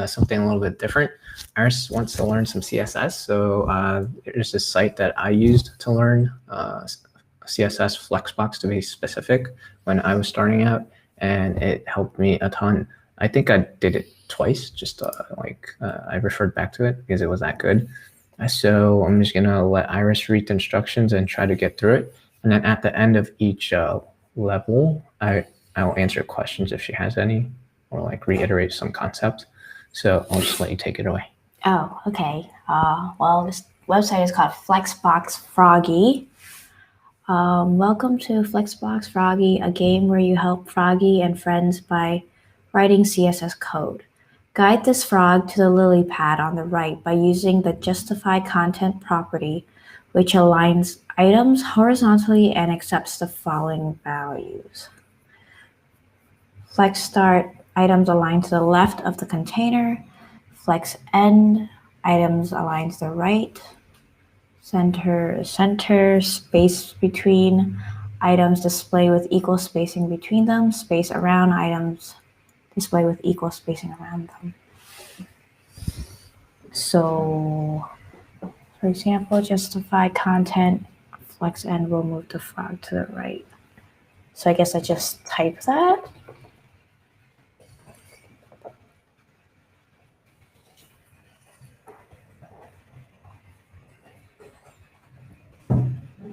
something a little bit different. Iris wants to learn some CSS, so there's this site that I used to learn CSS Flexbox to be specific when I was starting out, and it helped me a ton. I think I did it twice, just I referred back to it because it was that good. So I'm just gonna let Iris read the instructions and try to get through it. And then at the end of each level, I'll answer questions if she has any, or like reiterate some concepts. So I'll just let you take it away. Oh, okay. Well, this website is called Flexbox Froggy. Welcome to Flexbox Froggy, a game where you help Froggy and friends by writing CSS code. Guide this frog to the lily pad on the right by using the justify content property, which aligns items horizontally and accepts the following values. Flex start, items aligned to the left of the container. Flex end, items aligned to the right. Center, space between items display with equal spacing between them. Space around items display with equal spacing around them. So, for example, justify content, flex end will move the frog to the right. So I guess I just type that.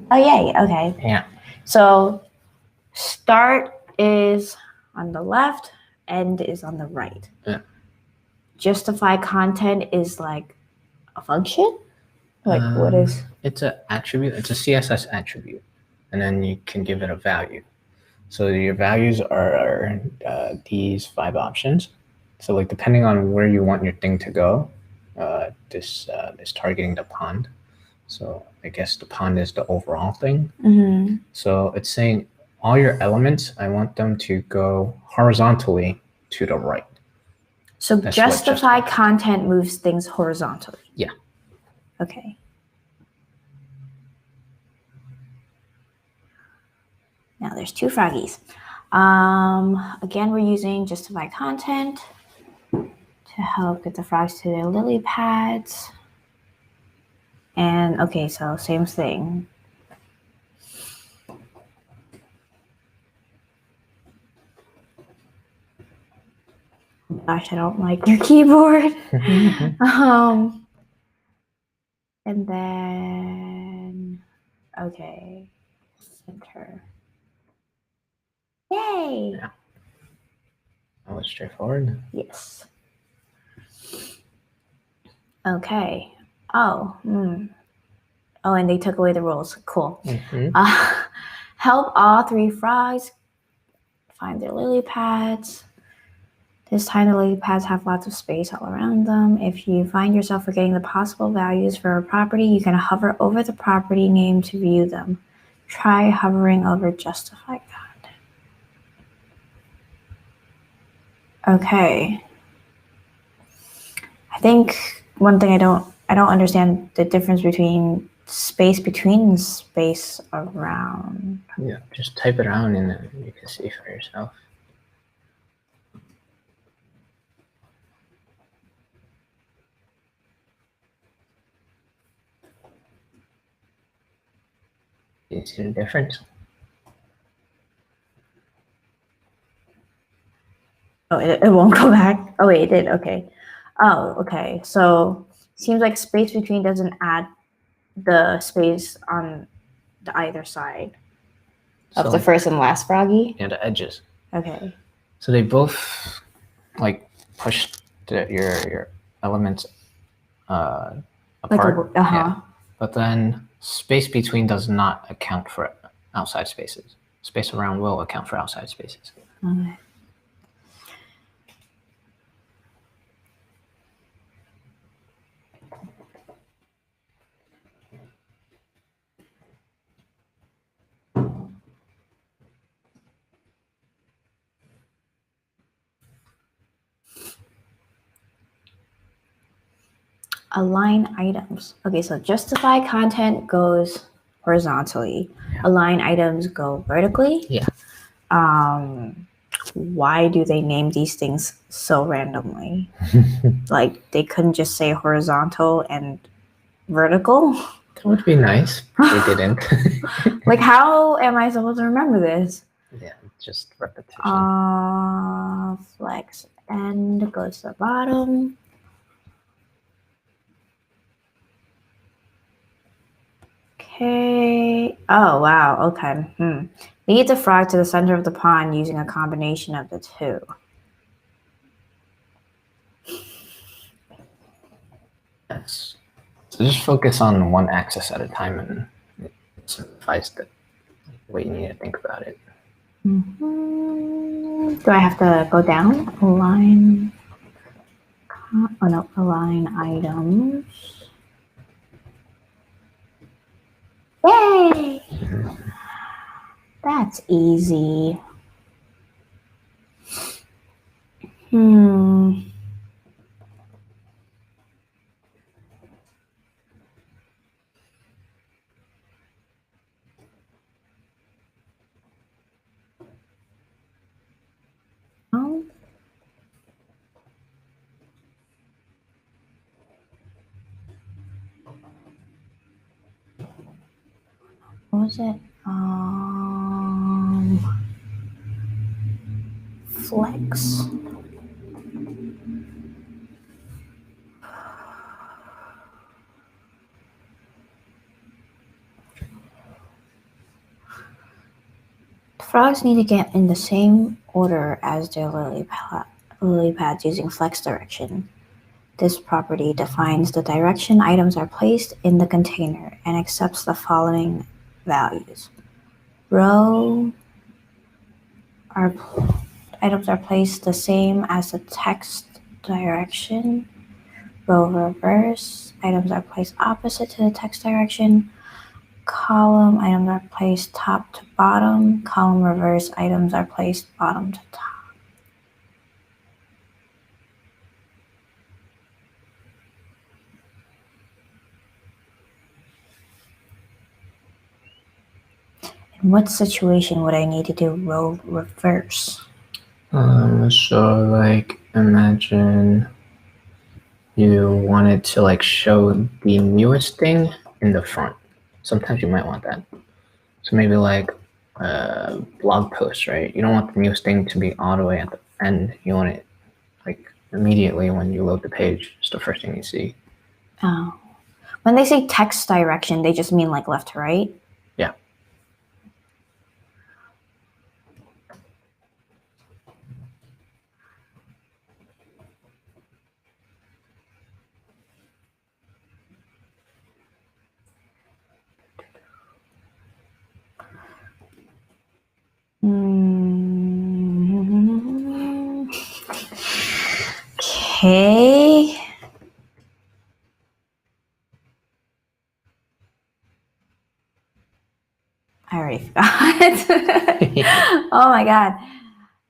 Oh, yay, okay. Yeah. So start is on the left, end is on the right. Yeah. Justify content is like a function? Like what is? It's an attribute. It's a CSS attribute. And then you can give it a value. So your values are these 5 options. So like depending on where you want your thing to go, this is targeting the pond. So I guess the pond is the overall thing. Mm-hmm. So it's saying all your elements, I want them to go horizontally to the right. So justify content moves things horizontally. Yeah. Okay. Now there's 2 froggies. Again, we're using justify content to help get the frogs to their lily pads. And okay, so same thing. Gosh, I don't like your keyboard. And then, okay, center. Yay! Yeah. That was straightforward. Yes. Okay. Oh, Oh, and they took away the rules. Cool. Mm-hmm. Help all 3 frogs find their lily pads. This time the lily pads have lots of space all around them. If you find yourself forgetting the possible values for a property, you can hover over the property name to view them. Try hovering over justify content. Okay. I think one thing I don't understand the difference between space between and space around. Yeah, just type it out and then you can see for yourself. You see the difference? Oh, it won't go back. Oh, wait, it did. Okay. Oh, okay. So seems like space between doesn't add the space on the either side of the first and last froggy. Yeah, the edges. Okay. So they both like push your elements apart. Like Yeah. But then space between does not account for outside spaces. Space around will account for outside spaces. Okay. Align items. Okay, so justify content goes horizontally. Yeah. Align items go vertically. Yeah. why do they name these things so randomly? Like they couldn't just say horizontal and vertical? That would be nice. They didn't. Like how am I supposed to remember this? Yeah, just repetition. Flex end goes to the bottom. Okay. Oh, wow. Okay. Lead the frog to the center of the pond using a combination of the two. Yes. So just focus on one axis at a time and it simplifies the way you need to think about it. Do I have to go down? Align. Oh no, align items. Yay! That's easy. Oh. What was it? Flex. Frogs need to get in the same order as their lily pads using flex direction. This property defines the direction items are placed in the container and accepts the following values. Items are placed the same as the text direction. Row reverse, items are placed opposite to the text direction. Column, items are placed top to bottom. Column reverse, items are placed bottom to top. In what situation would I need to do row reverse? So like imagine you wanted to like show the newest thing in the front. Sometimes you might want that. So maybe like a blog post, right? You don't want the newest thing to be all the way at the end. You want it like immediately when you load the page. It's the first thing you see. Oh. When they say text direction, they just mean like left to right? Yeah. Okay. I already forgot. Oh my god.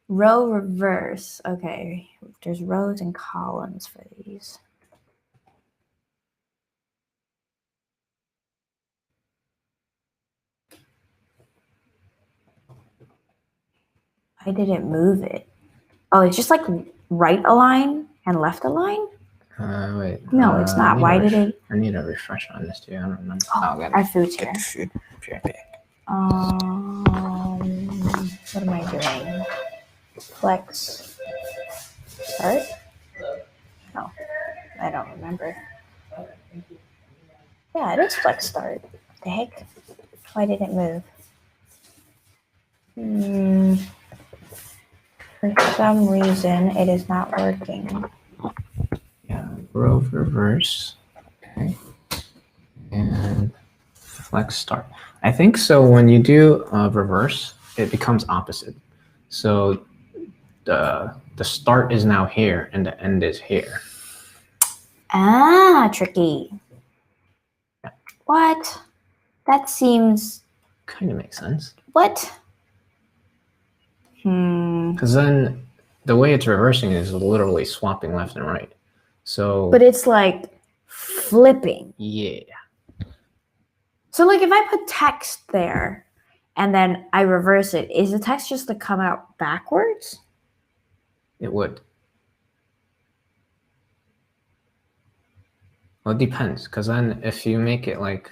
Row reverse. Okay. There's rows and columns for these. Why did it move it? Oh, it's just like right align and left align? Wait. No, it's not. Why did it? I need a refresh on this too. I don't remember. Oh, our food's here. Food. What am I doing? Flex start? No, I don't remember. Yeah, it is flex start. The heck? Why did it move? For some reason, it is not working. Yeah, row reverse. Okay. And flex start. I think so when you do reverse, it becomes opposite. So the start is now here and the end is here. Ah, tricky. Yeah. What? That seems... Kind of makes sense. What? Because then the way it's reversing is literally swapping left and right. So. But it's like flipping. Yeah. So like if I put text there and then I reverse it, is the text just to come out backwards? It would. Well, it depends, because then if you make it like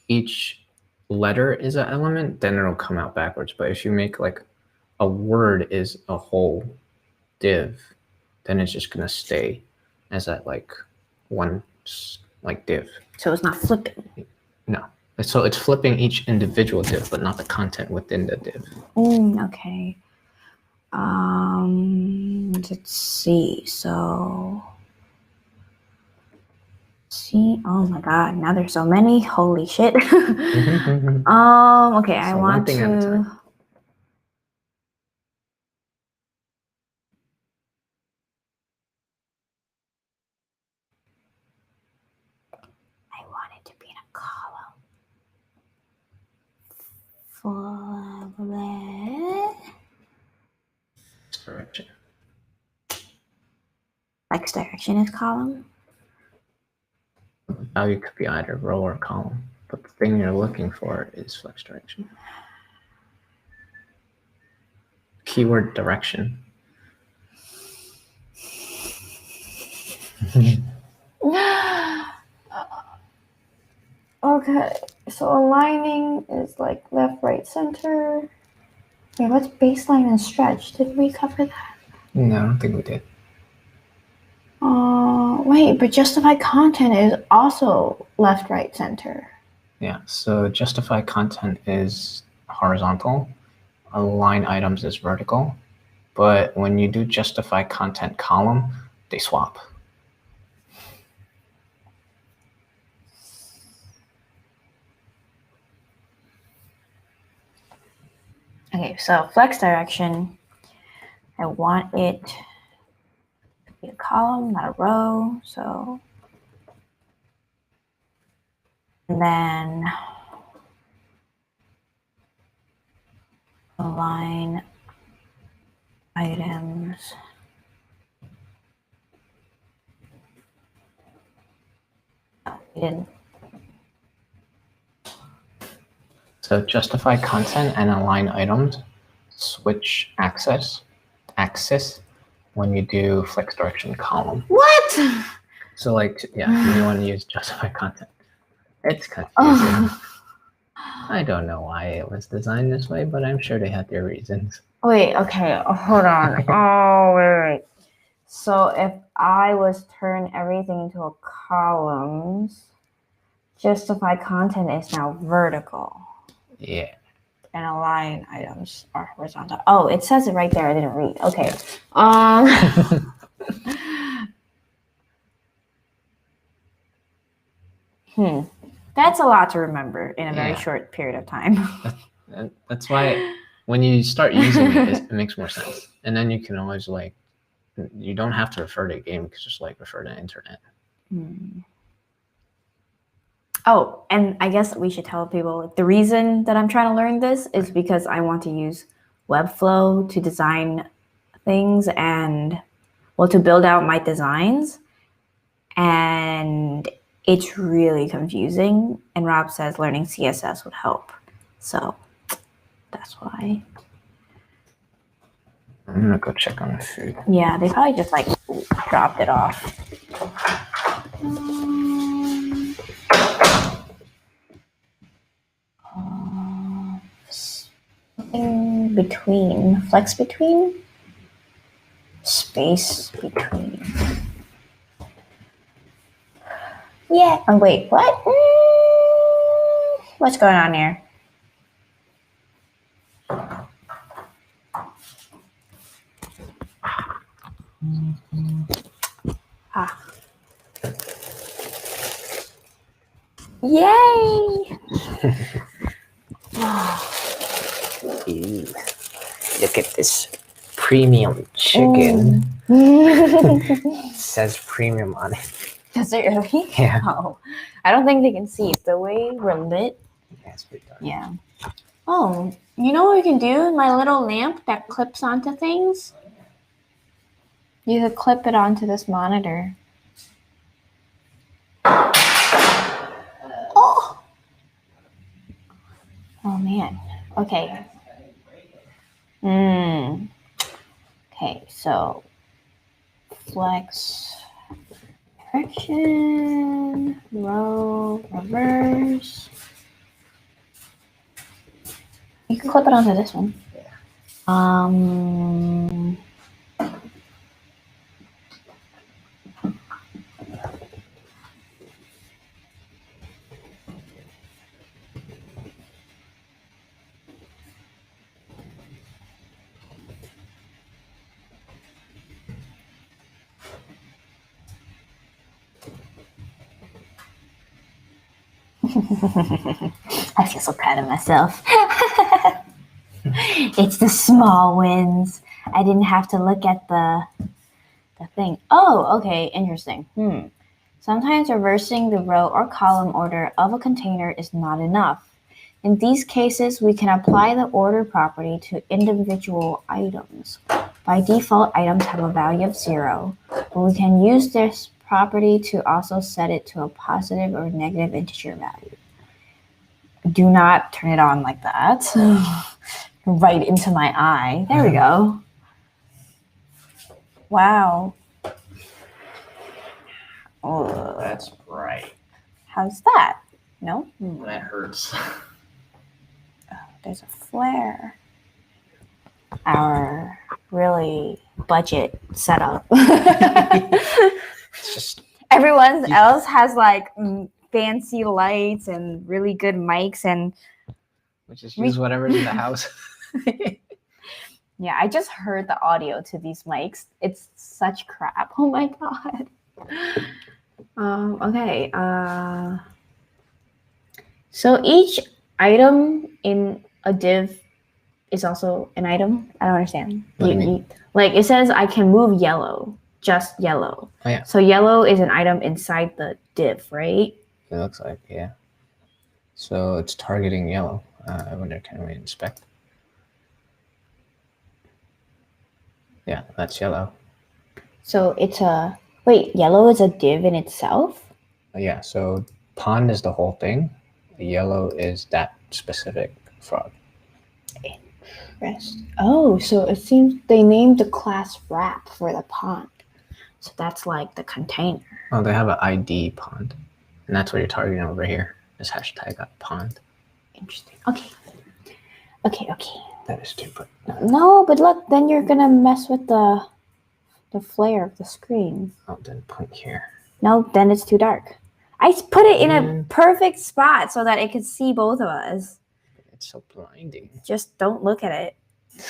each letter is an element, then it'll come out backwards. But if you make like a word is a whole div, then it's just gonna stay as that like one like div. So it's not flipping. No. So it's flipping each individual div, but not the content within the div. Okay. Let's see. So, oh my God, now there's so many. Holy shit. Okay, I So want one thing at a to. time. I want it to be in a column. Direction. Flex direction is column. Value could be either row or column, but the thing you're looking for is flex direction. Keyword direction. Okay, so aligning is like left, right, center. Wait, what's baseline and stretch? Did we cover that? No, I don't think we did. Wait, but justify content is also left, right, center. Yeah, so justify content is horizontal, align items is vertical, but when you do justify content column, they swap. Okay, so flex direction, I want it to be a column, not a row. So, and then align items. No, we didn't. So justify content and align items, switch axis when you do flex direction column. What? So like, yeah, you want to use justify content. It's confusing. I don't know why it was designed this way, but I'm sure they had their reasons. Wait, okay, hold on. Oh, wait. So if I was turn everything into a columns, justify content is now vertical. Yeah. And align items are horizontal. Oh, it says it right there. I didn't read. Okay. That's a lot to remember in a very short period of time. That's why when you start using it, it makes more sense. And then you can always like, you don't have to refer to a game, you can just like refer to the internet. Oh, and I guess we should tell people the reason that I'm trying to learn this is because I want to use Webflow to design things and, well, to build out my designs. And it's really confusing. And Rob says learning CSS would help. So that's why. I'm gonna go check on the food. Yeah, they probably just like dropped it off. In between, flex between, space between. Yeah. Oh wait, what? What's going on here? Yay! Ew. Look at this premium chicken. It says premium on it. Does it really? Yeah. Oh, I don't think they can see it. The way we're lit. Yeah, it's pretty dark. Yeah. Oh, you know what we can do? My little lamp that clips onto things. You could clip it onto this monitor. Oh! Oh man. Okay. Okay, so flex direction, row, reverse. You can clip it onto this one. Yeah. I feel so proud of myself. It's the small wins. I didn't have to look at the thing. Oh, okay, interesting. Sometimes reversing the row or column order of a container is not enough. In these cases, we can apply the order property to individual items. By default, items have a value of 0, but we can use this property to also set it to a positive or negative integer value. Do not turn it on like that. Right into my eye. There we go. Wow. Oh, that's bright. How's that? No? That hurts. Oh, there's a flare. Our really budget setup. It's just Everyone else has like fancy lights and really good mics, and we just use whatever's in the house. yeah, I just heard the audio to these mics. It's such crap. Oh my god. Okay. So each item in a div is also an item. I don't understand. What do you mean? Like it says I can move yellow, just yellow. Oh, yeah. So yellow is an item inside the div, right? It looks like, yeah. So it's targeting yellow. I wonder, can we inspect? Yeah, that's yellow. So it's a wait. Yellow is a div in itself. Yeah, so pond is the whole thing. The yellow is that specific frog. Oh, so it seems they named the class wrap for the pond. So that's like the container. Oh, they have an ID pond. And that's what you're targeting over here. This hashtag pond. Interesting. Okay. That is stupid. No, but look, then you're gonna mess with the flare of the screen. Oh, then put here. No, then it's too dark. I put it in a perfect spot so that it could see both of us. It's so blinding. Just don't look at it.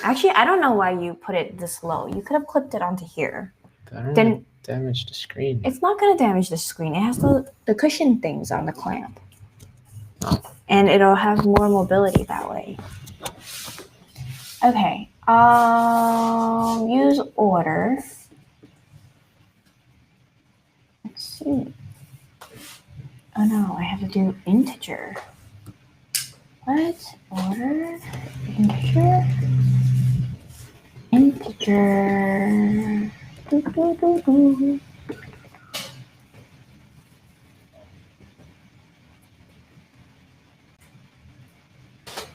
Actually, I don't know why you put it this low. You could have clipped it onto here. But I don't want to damage the screen. It's not going to damage the screen. It has the cushion things on the clamp. Oh. And it'll have more mobility that way. Okay. Use order. Let's see. Oh no, I have to do integer. What? Order? Integer? Integer.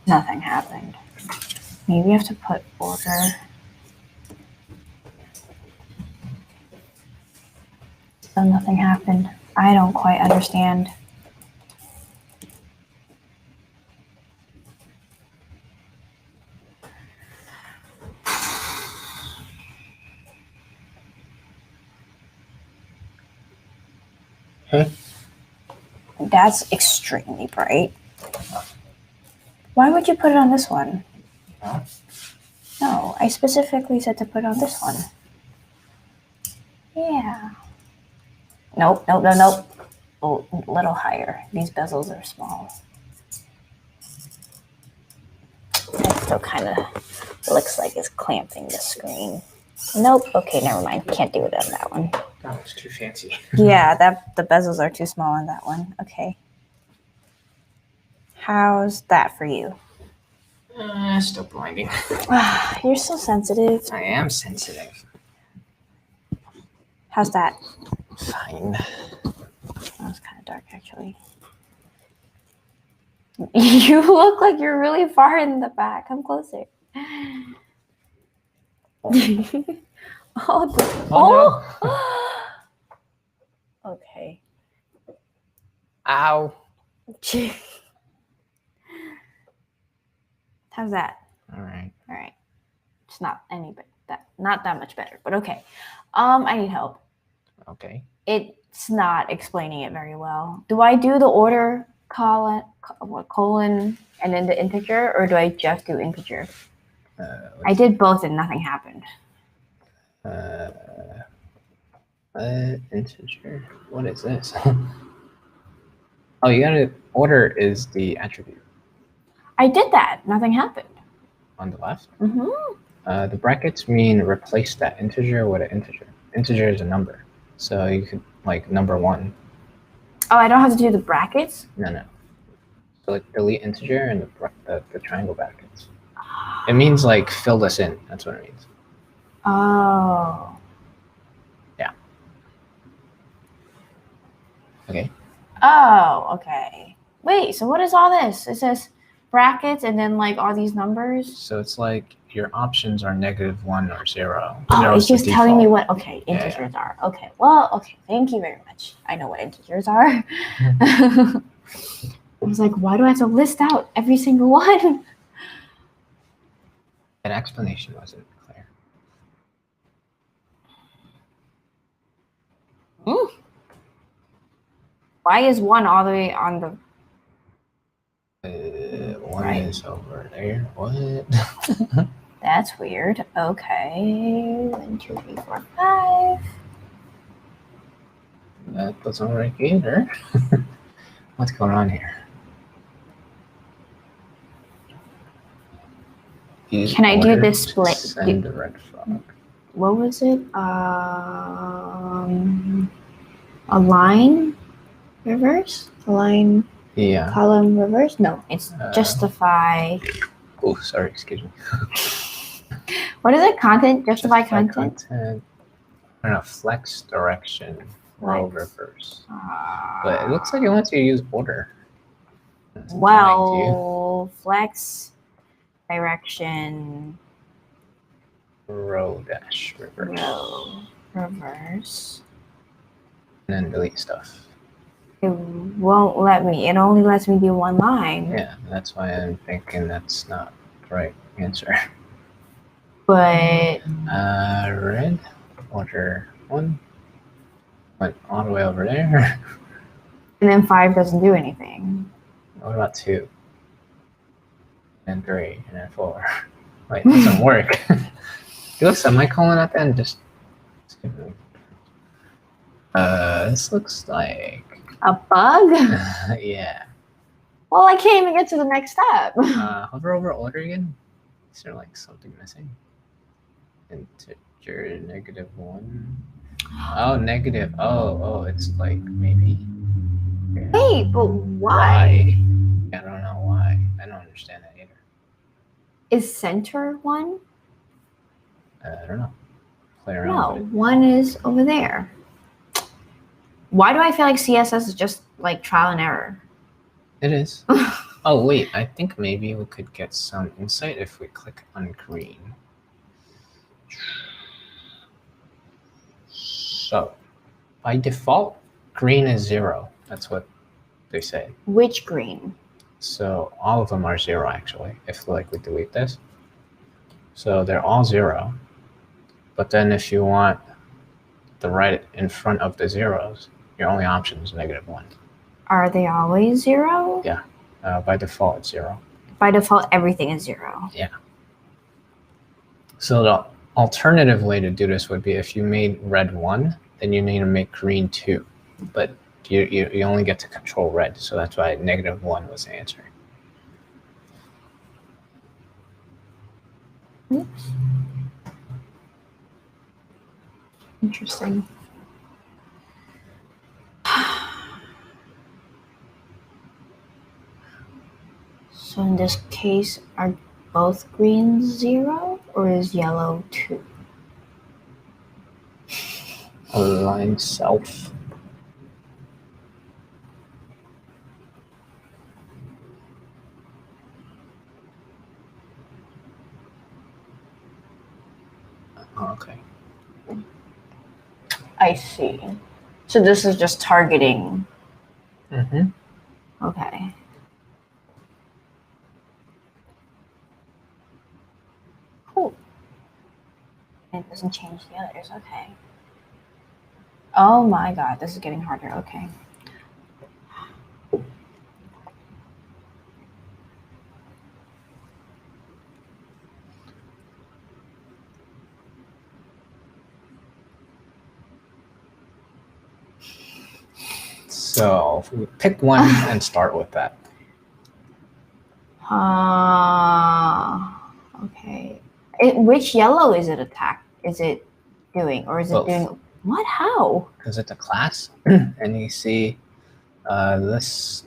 Nothing happened. Maybe I have to put order. So nothing happened. I don't quite understand. Huh? That's extremely bright. Why would you put it on this one? Huh? No, I specifically said to put it on this one. Yeah. Nope. Oh, a little higher. These bezels are small. It still kind of looks like it's clamping the screen. Nope. Okay, never mind. Can't do it on that one. That was too fancy. Yeah, the bezels are too small on that one. Okay. How's that for you? Still blinding. You're so sensitive. I am sensitive. How's that? Fine. That was kind of dark, actually. You look like you're really far in the back. Come closer. Okay. Ow. How's that? All right. All right. It's not not that much better, but okay. I need help. Okay. It's not explaining it very well. Do I do the order colon, and then the integer, or do I just do integer? I did both and nothing happened. Integer. What is this? Oh, you gotta order is the attribute I did that. Nothing happened. on the left. Mm-hmm. The brackets mean replace that integer with an integer. Integer is a number, so you could like number 1. Oh, I don't have to do the brackets? No. So like delete integer and the triangle brackets. It means like fill this in. That's what it means. Oh. Yeah. Okay. Oh, okay. Wait, so what is all this? It says brackets and then like all these numbers? So it's like your options are -1 or 0. Oh, Zero it's is the just telling me default. what, okay, integers are. Okay, well, okay, thank you very much. I know what integers are. I was like, why do I have to list out every single one? That explanation wasn't clear. Why is 1 all the way on the... 1 Right. is over there. What? That's weird. Okay, 1, 2, 3, 4, 5. That doesn't work either. What's going on here? Can I do this split? Send a red frog. What was it? Align reverse? Align Yeah. column reverse? No, it's justify. Oh, sorry, excuse me. What is it? Content? Justify content? I don't know, flex direction, row reverse. But it looks like it wants you to use order. Well, flex direction, row dash reverse. row reverse. And then delete stuff. It won't let me. It only lets me do one line. Yeah, that's why I'm thinking that's not the right answer. But red, order 1, went all the way over there. and then 5 doesn't do anything. What about 2? And 3, and then 4. Wait, it doesn't work. Do a semicolon at the end, just this looks like a bug? yeah. Well, I can't even get to the next step. Hover over order again. Is there like something missing? Integer -1. Oh, negative. Oh, it's like maybe. Wait, but why? I don't know why. I don't understand that either. Is center 1? I don't know. Play around No, with it. 1 is over there. Why do I feel like CSS is just like trial and error? It is. Oh, wait. I think maybe we could get some insight if we click on green. So, by default, green is 0. That's what they say. Which green? So all of them are 0 actually, if like we delete this. So they're all 0. But then if you want the right in front of the zeros, your only option is -1. Are they always 0? Yeah. By default, it's 0. By default, everything is 0. Yeah. So the alternative way to do this would be if you made red 1, then you need to make green 2. But you only get to control red, so that's why -1 was the answer. Oops. Interesting. So in this case, are both greens 0 or is yellow 2? Align self. Okay. I see. So this is just targeting. Mm-hmm. Okay. Cool. It doesn't change the others. Okay. Oh my god, this is getting harder. Okay. So pick one and start with that. Okay. Which yellow is it Is it doing, or is it Both. doing what? How? Because it's a class, and you see this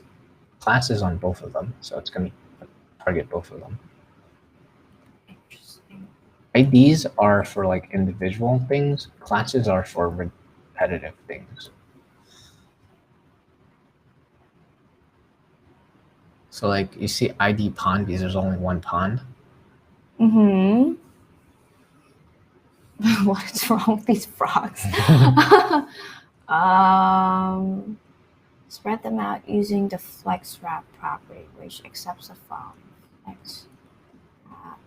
class is on both of them, so it's going to target both of them. Interesting. IDs are for like individual things. Classes are for repetitive things. So like you see ID pond because there's only one pond. Mm-hmm. What is wrong with these frogs? Spread them out using the flex wrap property, which accepts the following flex wrap.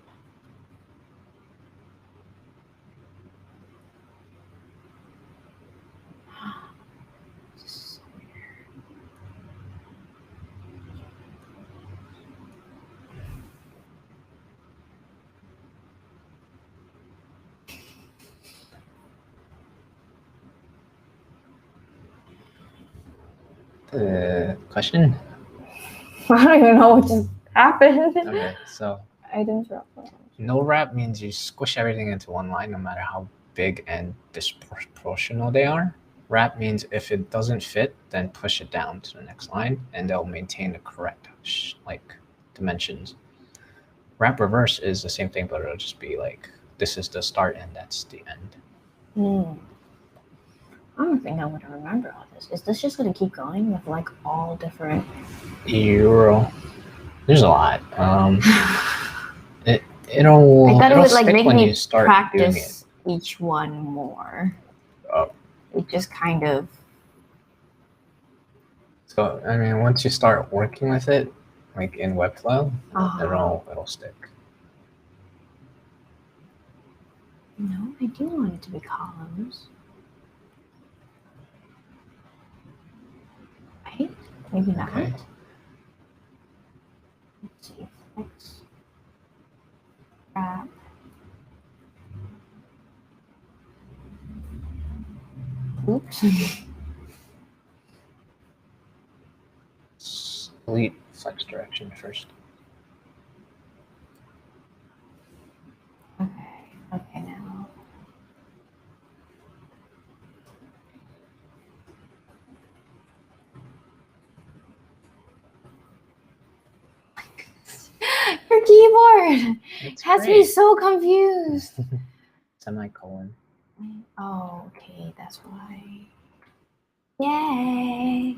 Question? I don't even know what just happened. Okay, so Items wrap. no wrap means you squish everything into one line, no matter how big and disproportional they are. Wrap means if it doesn't fit, then push it down to the next line, and they'll maintain the correct like dimensions. Wrap reverse is the same thing, but it'll just be like this is the start and that's the end. I don't think I'm gonna remember all this. Is this just gonna keep going with like all different? There's a lot. It'll. I thought it would like stick make when me you start doing it. practice each one more. Oh. It just kind of. So I mean, once you start working with it, like in Webflow, it'll stick. No, I do want it to be columns. Right? Maybe not. Okay. Let's see. Flex wrap. Oops. Delete flex direction first. Okay, now. Your keyboard has me so confused. Semicolon. Oh, okay, that's why. Yay!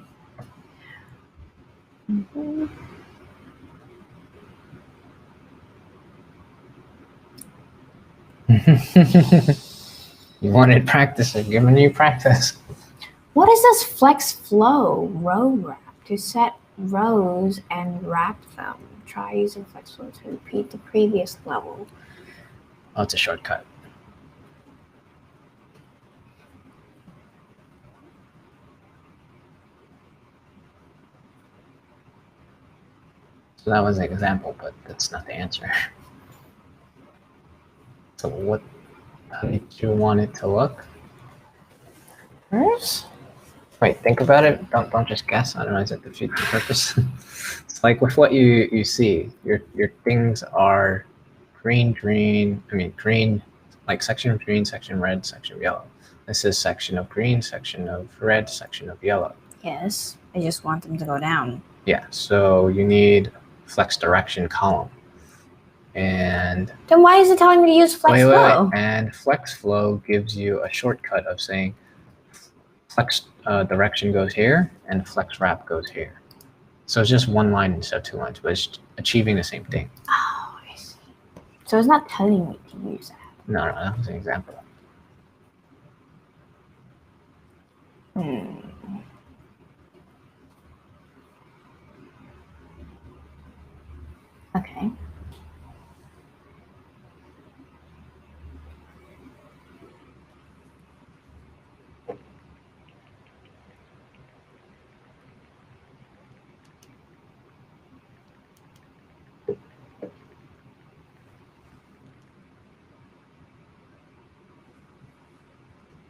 Mm-hmm. You wanted practice, I'm giving you practice. What is this flex flow row wrap? To set rows and wrap them. Try using flex flow to repeat the previous level. Oh, it's a shortcut. So that was an example, but that's not the answer. So how did you want it to look? First? Wait, think about it. Don't just guess. Otherwise, it defeats the purpose. It's like with what you see. Your things are green. I mean green, like section of green, section of red, section of yellow. This is section of green, section of red, section of yellow. Yes, I just want them to go down. Yeah. So you need flex direction column. And then why is it telling me to use flex flow? And flex flow gives you a shortcut of saying flex direction goes here and flex wrap goes here. So it's just one line instead of two lines, but it's achieving the same thing. Oh, I see. So it's not telling me to use that. No, that was an example. Okay.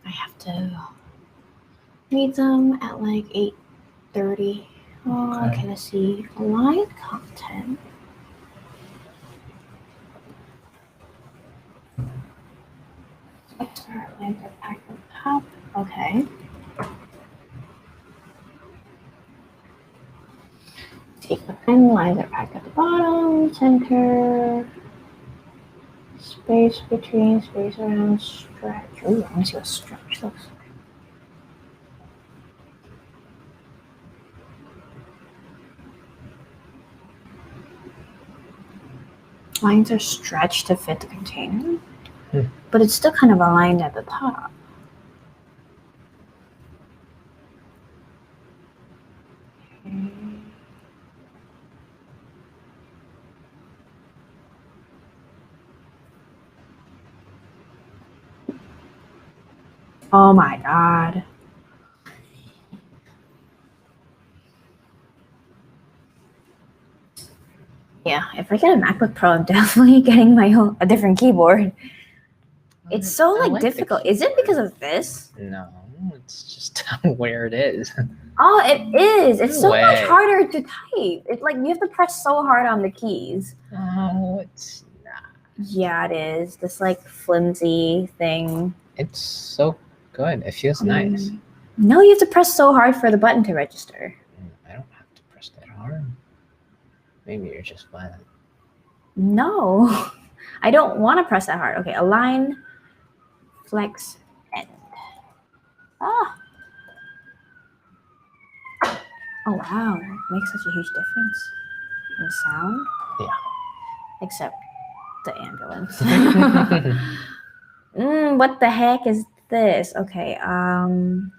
I have to read them at like 8:30. Oh, okay, let's see. Align content. Lines are packed at the top. Okay. Take the pen, lines are packed at the bottom, center, space between, space around, stretch. Ooh, I want to see what stretch looks like. Lines are stretched to fit the container, but it's still kind of aligned at the top. Oh my god. Yeah, if I get a MacBook Pro, I'm definitely getting a different keyboard. It's so like difficult. Is it because of this? No, it's just where it is. Oh, it is. It's so much harder to type. It's like you have to press so hard on the keys. Oh, it's not. Yeah, it is. This like flimsy thing. It's so good. It feels nice. No, you have to press so hard for the button to register. I don't have to press that hard. Maybe you're just violent. No, I don't want to press that hard. Okay, align, flex, end. Ah. Oh wow, it makes such a huge difference in sound. Yeah. Except the ambulance. What the heck is this? Okay, column.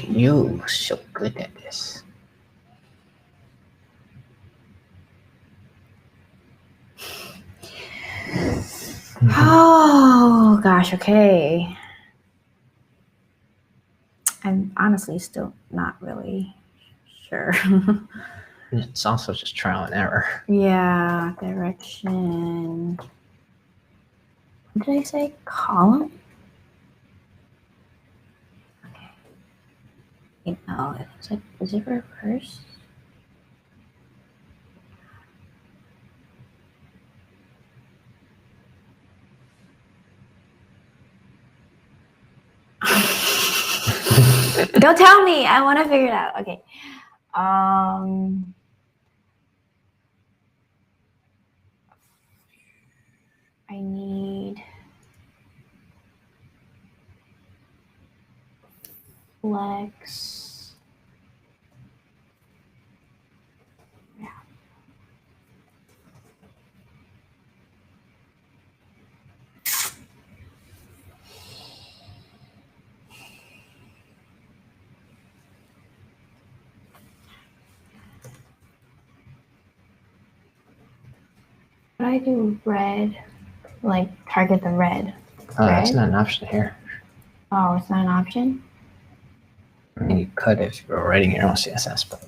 You're so good at this. Oh gosh, okay. I'm honestly still not really sure. It's also just trial and error. Yeah, direction. What did I say? Column? Okay. No, is it reverse? Don't tell me. I want to figure it out. Okay. I need flex. Yeah. What do I do? Red. Like target the red. Oh, that's not an option here. Oh, it's not an option? I mean, you could if you were writing your own CSS, but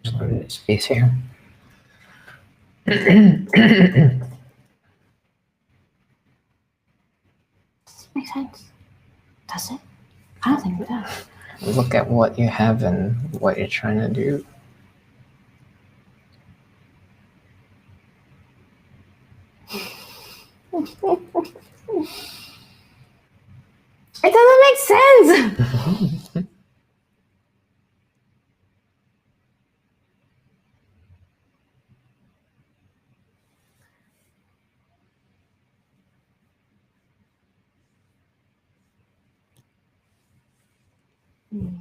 just limited space here. Makes sense. Does it? I don't think it does. Look at what you have and what you're trying to do. It doesn't make sense. Oh,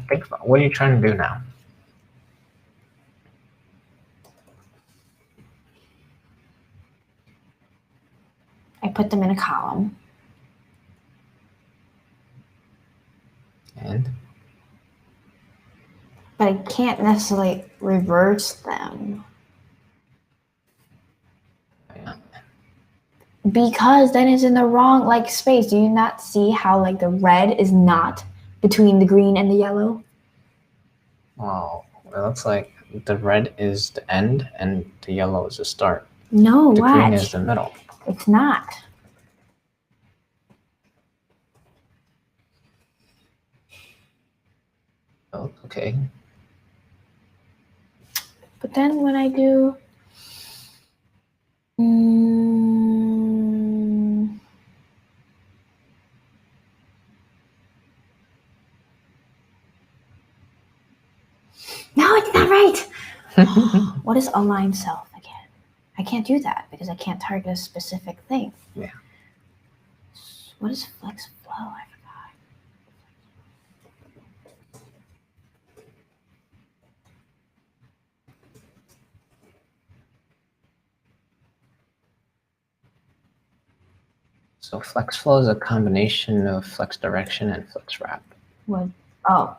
think about what are you trying to do now? I put them in a column. And But I can't necessarily reverse them. Because then it's in the wrong space. Do you not see how the red is not between the green and the yellow? well, it looks like the red is the end and the yellow is the start. No, The green is watch. the middle. It's not. Oh, okay. But then when I do no, it's not right. What is align self again? I can't do that because I can't target a specific thing. Yeah. What is flex flow? I forgot. So flex flow is a combination of flex direction and flex wrap. What? Oh.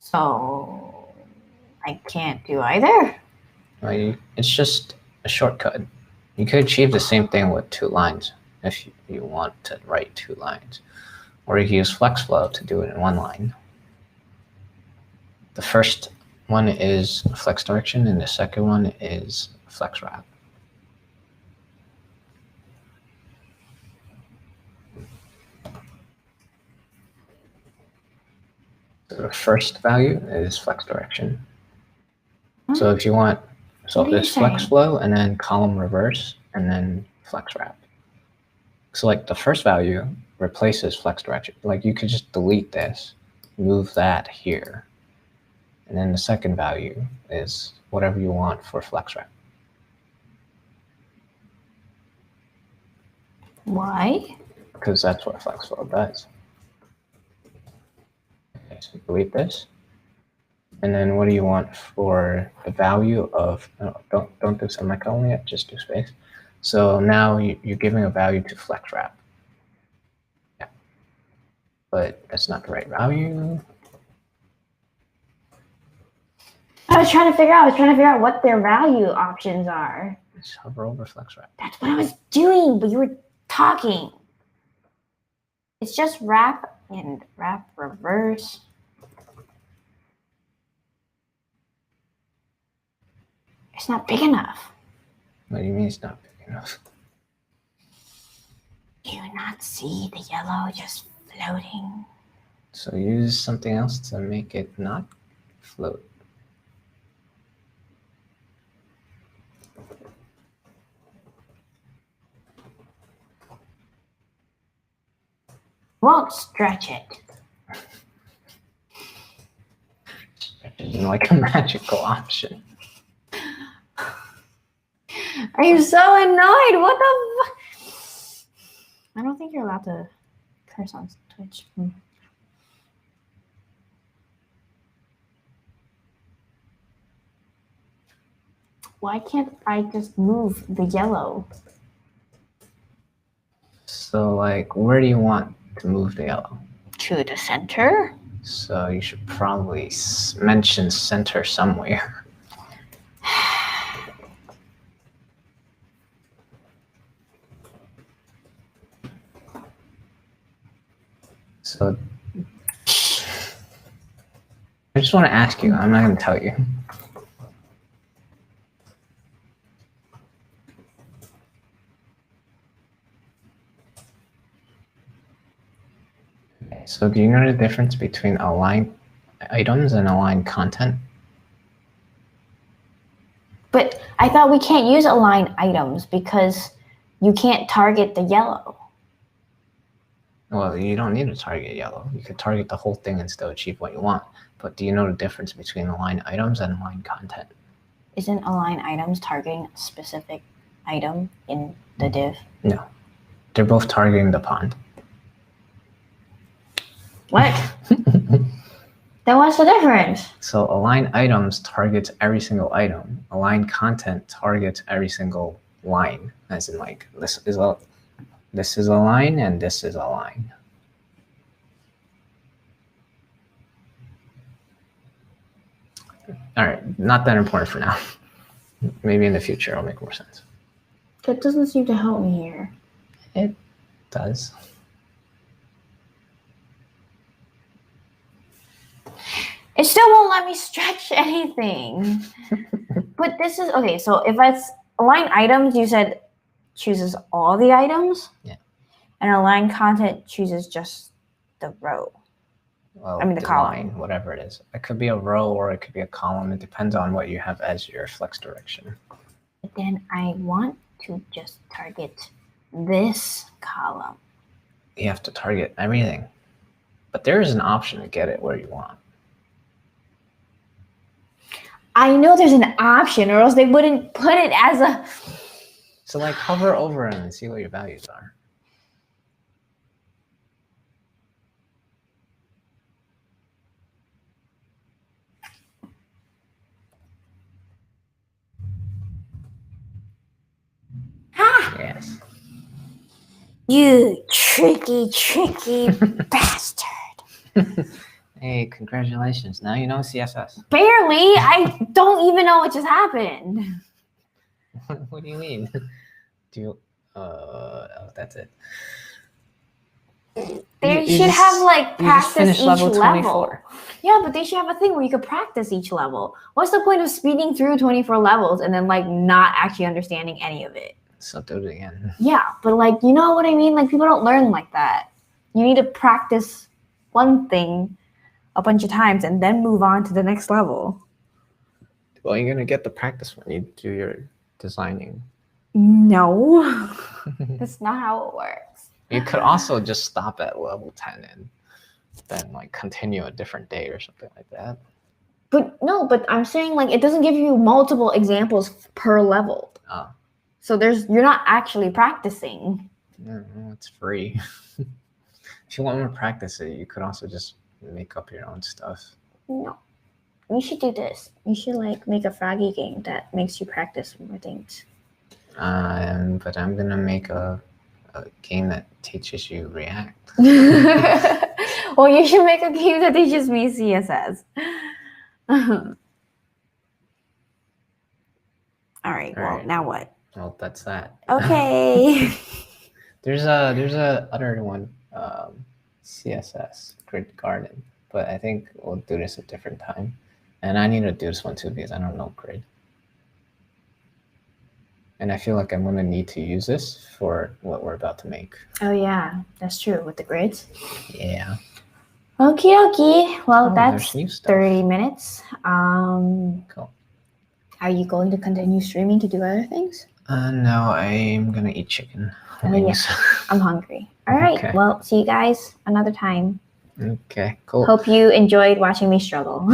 So I can't do either? Well, it's just a shortcut. You could achieve the same thing with 2 lines if you want to write 2 lines. Or you can use flex flow to do it in 1 line. The first one is flex direction and the second one is flex wrap. So the first value is flex direction. So if you want, so there's flex flow and then column reverse and then flex wrap. So the first value replaces flex direction. You could just delete this, move that here. And then the second value is whatever you want for flex wrap. Why? Because that's what flex flow does. Okay, so delete this. And then what do you want for the value of, no, don't do semicolon yet, just do space. So now you're giving a value to flex wrap. Yeah. But that's not the right value. I was trying to figure out what their value options are. Just hover over flex wrap. That's what I was doing, but you were talking. It's just wrap and wrap reverse. It's not big enough. What do you mean it's not big enough? Do you not see the yellow just floating? So use something else to make it not float. Won't stretch it. Like a magical option. Are you so annoyed? What the I don't think you're allowed to curse on Twitch. Why can't I just move the yellow? So where do you want to move the yellow? To the center? So you should probably mention center somewhere. So I just want to ask you, I'm not going to tell you. Okay, so do you know the difference between align items and align content? But I thought we can't use align items because you can't target the yellow. Well, you don't need to target yellow. You could target the whole thing and still achieve what you want. But do you know the difference between align items and align content? Isn't align items targeting a specific item in the div? No. They're both targeting the pond. What? Then what's the difference? So align items targets every single item. Align content targets every single line, as in like this is a line and this is a line. All right, not that important for now. Maybe in the future it'll make more sense. That doesn't seem to help me here. It does. It still won't let me stretch anything. But this is okay. So if it's align items, you said chooses all the items. Yeah. And align content chooses just the row. Well, I mean the column. line, whatever it is. It could be a row or it could be a column. It depends on what you have as your flex direction. But then I want to just target this column. You have to target everything. But there is an option to get it where you want. I know there's an option, or else they wouldn't put it as a... So like hover over them and see what your values are. Ha! Yes. You tricky bastard. Hey, congratulations. Now you know CSS. Barely. I don't even know what just happened. What do you mean? Do you oh, that's it. They should have like practice each level level. 24. Yeah, but they should have a thing where you could practice each level. What's the point of speeding through 24 levels and then like not actually understanding any of it? So do it again. Yeah, but like, you know what I mean? Like people don't learn like that. You need to practice one thing a bunch of times and then move on to the next level. Well, you're gonna get the practice when you do your designing. No, that's not how it works. You could also just stop at level 10 and then like continue a different day or something like that. But no, but I'm saying like it doesn't give you multiple examples per level. Oh. So you're not actually practicing. No, it's free. If you want to practice it, you could also just make up your own stuff. No. You should do this. You should like make a Froggy game that makes you practice more things. But I'm gonna make a game that teaches you React. Well, you should make a game that teaches me CSS. All right. Well, right. now what? Well, that's that. Okay. There's a other one, CSS Grid Garden, but I think we'll do this a different time. And I need to do this one too because I don't know Grid. And I feel like I'm gonna need to use this for what we're about to make. Oh yeah, that's true with the grids. Yeah. Okie dokie. Well, that's there's new stuff. 30 minutes. Cool. Are you going to continue streaming to do other things? No, I'm gonna eat chicken wings. Yeah. I'm hungry. All right. Okay. Well, see you guys another time. Okay, cool. Hope you enjoyed watching me struggle.